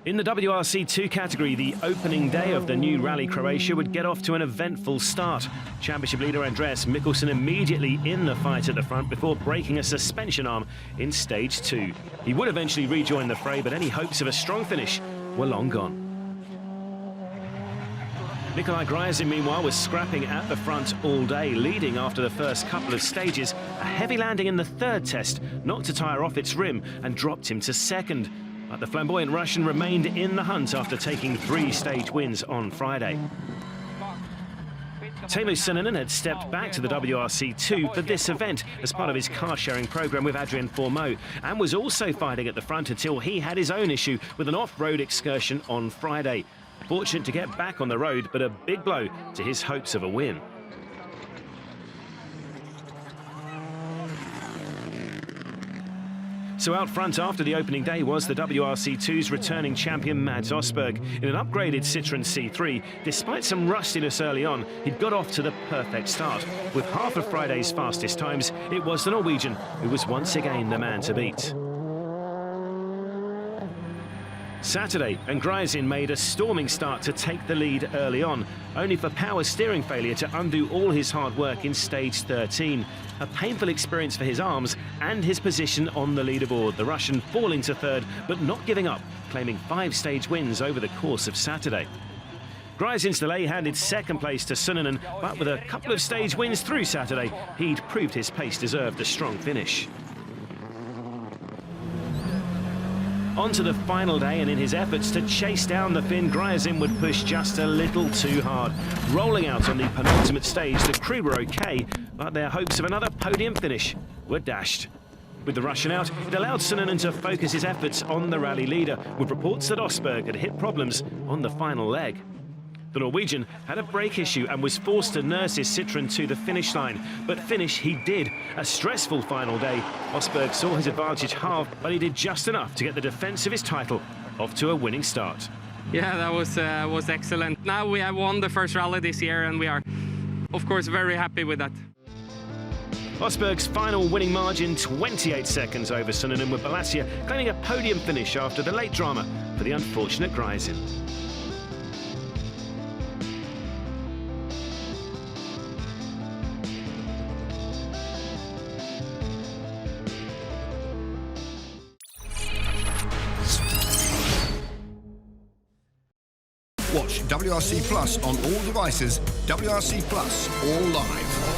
In the WRC2 category, the opening day of the new Rally Croatia would get off to an eventful start. Championship leader Andreas Mikkelsen immediately in the fight at the front before breaking a suspension arm in stage 2. He would eventually rejoin the fray, but any hopes of a strong finish were long gone. Nikolai Gryazin, meanwhile, was scrapping at the front all day, leading after the first couple of stages. A heavy landing in the third test knocked a tyre off its rim and dropped him to second. But the flamboyant Russian remained in the hunt after taking 3 stage wins on Friday. Teemu Süninen had stepped back to the WRC2 for this event as part of his car-sharing programme with Adrien Fourmeau, and was also fighting at the front until he had his own issue with an off-road excursion on Friday. Fortunate to get back on the road, but a big blow to his hopes of a win. So out front after the opening day was the WRC2's returning champion Mads Østberg. In an upgraded Citroën C3, despite some rustiness early on, he'd got off to the perfect start. With half of Friday's fastest times, it was the Norwegian who was once again the man to beat. Saturday, and Gryazin made a storming start to take the lead early on, only for power steering failure to undo all his hard work in stage 13. A painful experience for his arms and his position on the leaderboard. The Russian falling to third, but not giving up, claiming 5 stage wins over the course of Saturday. Gryazin's delay handed second place to Süninen, but with a couple of stage wins through Saturday, he'd proved his pace deserved a strong finish. On to the final day, and in his efforts to chase down the Finn, Gryazin would push just a little too hard. Rolling out on the penultimate stage, the crew were okay, but their hopes of another podium finish were dashed. With the Russian out, it allowed Süninen to focus his efforts on the rally leader, with reports that Østberg had hit problems on the final leg. The Norwegian had a brake issue and was forced to nurse his Citroën to the finish line, but finish he did. A stressful final day. Østberg saw his advantage halved, but he did just enough to get the defence of his title off to a winning start. Yeah, that was excellent. Now we have won the first rally this year, and we are, of course, very happy with that. Østberg's final winning margin, 28 seconds over Süninen, with Balasia claiming a podium finish after the late drama for the unfortunate Gryazin. Watch WRC Plus on all devices, WRC Plus All Live.